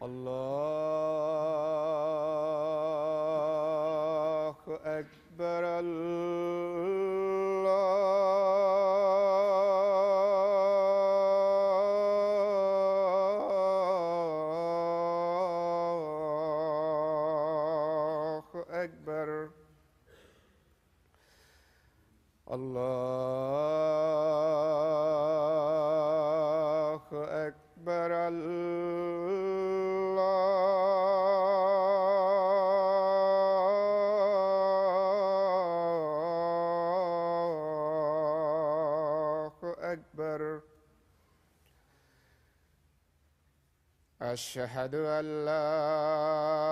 الله أكبر الله أكبر الله أكبر أشهد أن لا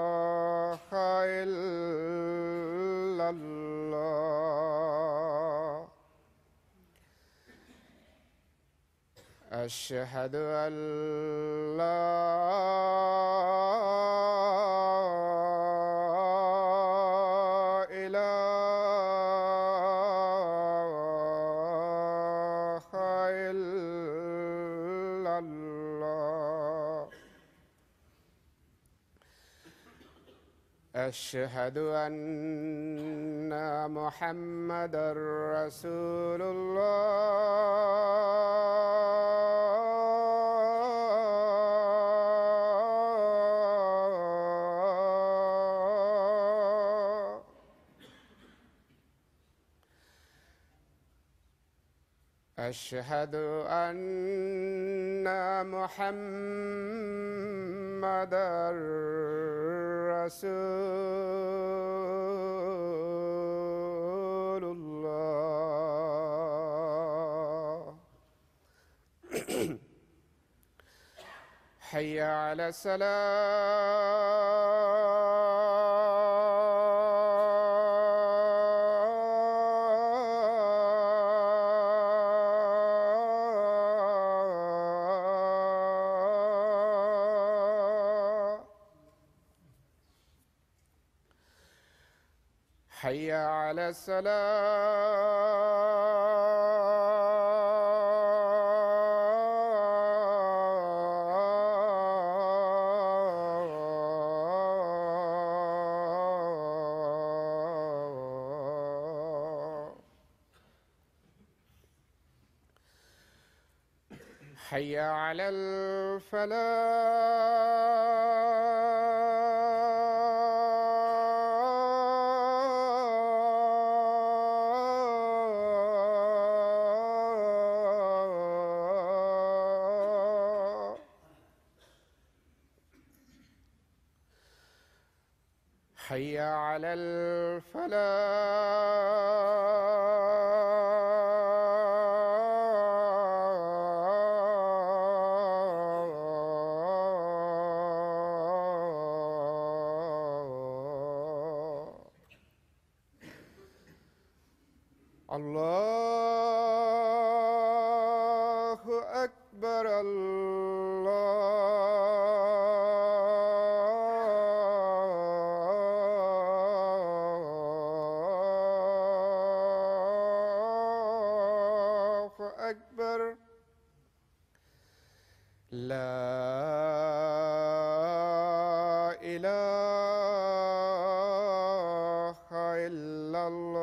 إله إلا الله أشهد أن لا أشهد أن محمدًا رسول الله أشهد أن محمدًا رسول الله حي على حي على الصلاة حي على الفلاح حي على الفلاح الله أكبر الله أكبر لا إله إلا الله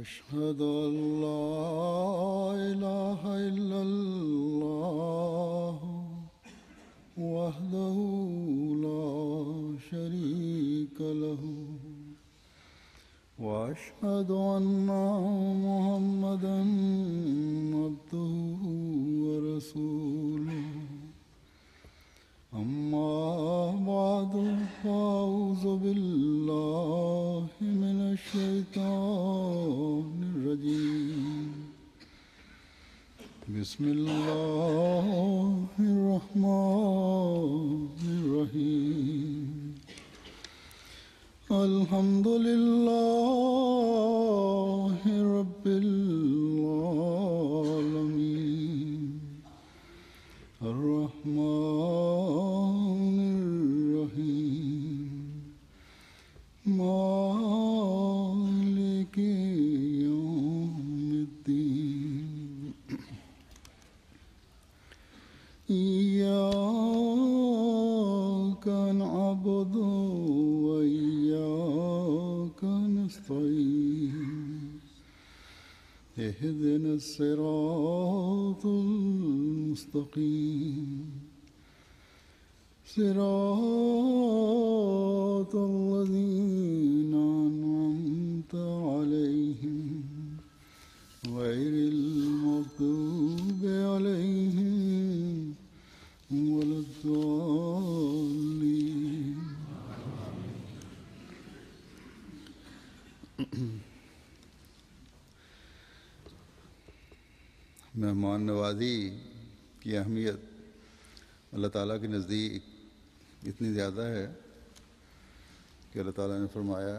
أشهد أن لا إله إلا الله وحده لا شريك وأشهد أن محمدا عبده ورسوله أما بعد فأعوذ بالله من الشيطان الرجيم بسم الله الرحمن الرحيم الحمد لله رب العالمين الرحمن الرحيم مالك يوم الدين إياك نعبد وإياك نستعين اهدنا الصراط المستقيم صراط الذين أنعمت عليهم غير المغضوب عليهم ولا الضالين مہمان نوازی کی اہمیت اللہ تعالیٰ کے نزدیک اتنی زیادہ ہے کہ اللہ تعالیٰ نے فرمایا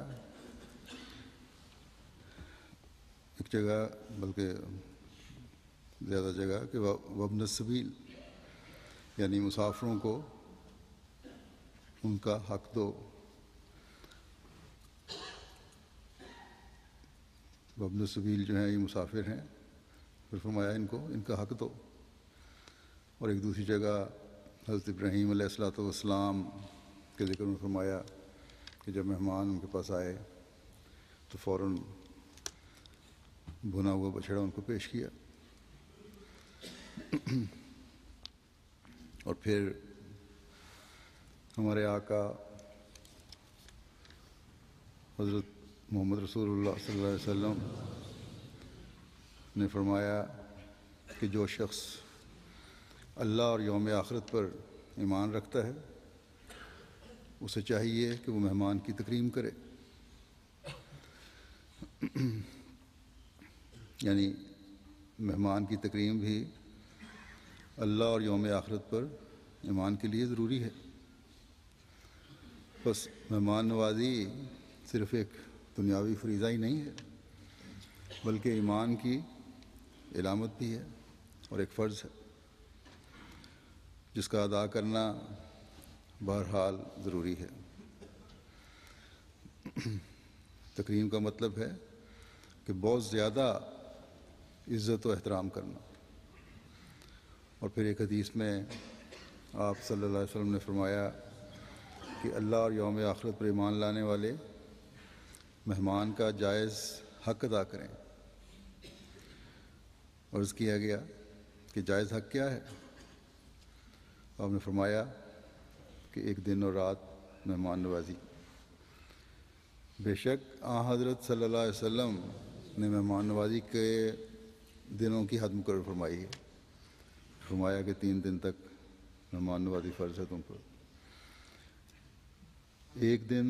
ایک جگہ بلکہ زیادہ جگہ کہ وابن السبیل یعنی مسافروں کو ان کا حق دو. وابن السبیل جو ہیں یہ مسافر ہیں، پھر فرمایا ان کا حق دو. اور ایک دوسری جگہ حضرت ابراہیم علیہ الصلوۃ والسلام کے ذکر میں فرمایا کہ جب مہمان ان کے پاس آئے تو فوراً بھنا ہوا بچھڑا ان کو پیش کیا. اور پھر ہمارے آقا حضرت محمد رسول اللہ صلی اللہ علیہ وسلم نے فرمایا کہ جو شخص اللہ اور یوم آخرت پر ایمان رکھتا ہے اسے چاہیے کہ وہ مہمان کی تکریم کرے. یعنی مہمان کی تکریم بھی اللہ اور یوم آخرت پر ایمان کے لیے ضروری ہے. بس مہمان نوازی صرف ایک دنیاوی فریضہ ہی نہیں ہے بلکہ ایمان کی علامت بھی ہے اور ایک فرض ہے جس کا ادا کرنا بہرحال ضروری ہے. تکریم کا مطلب ہے کہ بہت زیادہ عزت و احترام کرنا. اور پھر ایک حدیث میں آپ صلی اللہ علیہ وسلم نے فرمایا کہ اللہ اور یوم آخرت پر ایمان لانے والے مہمان کا جائز حق ادا کریں. عرض کیا گیا کہ جائز حق کیا ہے؟ آپ نے فرمایا کہ ایک دن اور رات مہمان نوازی. بے شک حضرت صلی اللہ علیہ وسلم نے مہمان نوازی کے دنوں کی حد مقرر فرمائی ہے. فرمایا کہ 3 دن تک مہمان نوازی فرض ہے تم پر. ایک دن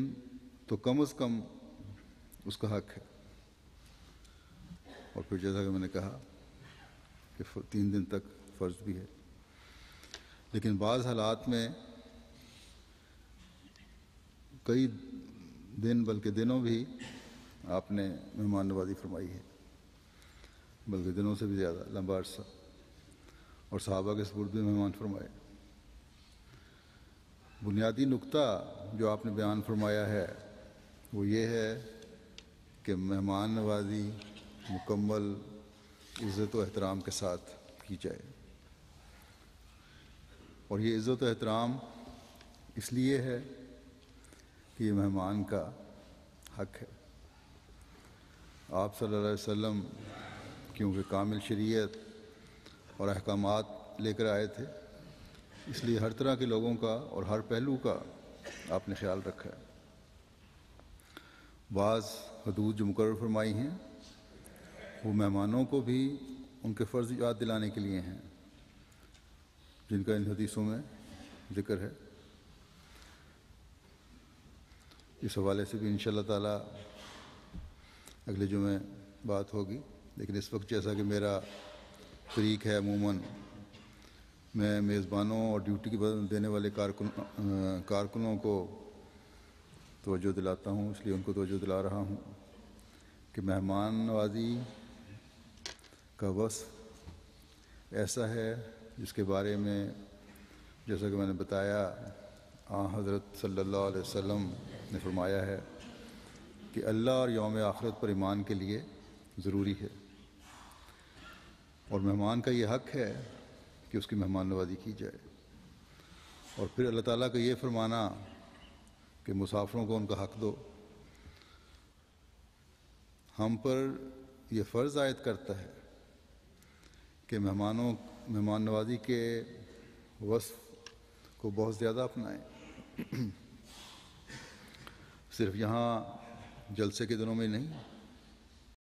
تو کم از کم اس کا حق ہے. اور پھر جیسا کہ میں نے کہا کہ 3 دن تک فرض بھی ہے. لیکن بعض حالات میں کئی دن بلکہ دنوں بھی آپ نے مہمان نوازی فرمائی ہے، بلکہ دنوں سے بھی زیادہ لمبا عرصہ. اور صحابہ کے سپرد بھی مہمان فرمائے. بنیادی نقطہ جو آپ نے بیان فرمایا ہے وہ یہ ہے کہ مہمان نوازی مکمل عزت و احترام کے ساتھ کی جائے. اور یہ عزت و احترام اس لیے ہے کہ یہ مہمان کا حق ہے. آپ صلی اللہ علیہ وسلم کیونکہ کامل شریعت اور احکامات لے کر آئے تھے، اس لیے ہر طرح کے لوگوں کا اور ہر پہلو کا آپ نے خیال رکھا ہے. بعض حدود جو مقرر فرمائی ہیں وہ مہمانوں کو بھی ان کے فرض یاد دلانے کے لیے ہیں، جن کا ان حدیثوں میں ذکر ہے۔ اس حوالے سے بھی انشاءاللہ تعالیٰ اگلے جمعے بات ہوگی، لیکن اس وقت جیسا کہ میرا طریق ہے عموماً میں میزبانوں اور ڈیوٹی دینے والے کارکنوں کو توجہ دلاتا ہوں، اس لیے ان کو توجہ دلا رہا ہوں کہ مہمان نوازی کا وصف ایسا ہے جس کے بارے میں جیسا کہ میں نے بتایا حضرت صلی اللہ علیہ وسلم نے فرمایا ہے کہ اللہ اور یوم آخرت پر ایمان کے لیے ضروری ہے، اور مہمان کا یہ حق ہے کہ اس کی مہمان نوازی کی جائے۔ اور پھر اللہ تعالیٰ کا یہ فرمانا کہ مسافروں کو ان کا حق دو، ہم پر یہ فرض عائد کرتا ہے کہ مہمان نوازی کے وصف کو بہت زیادہ اپنائیں، صرف یہاں جلسے کے دنوں میں نہیں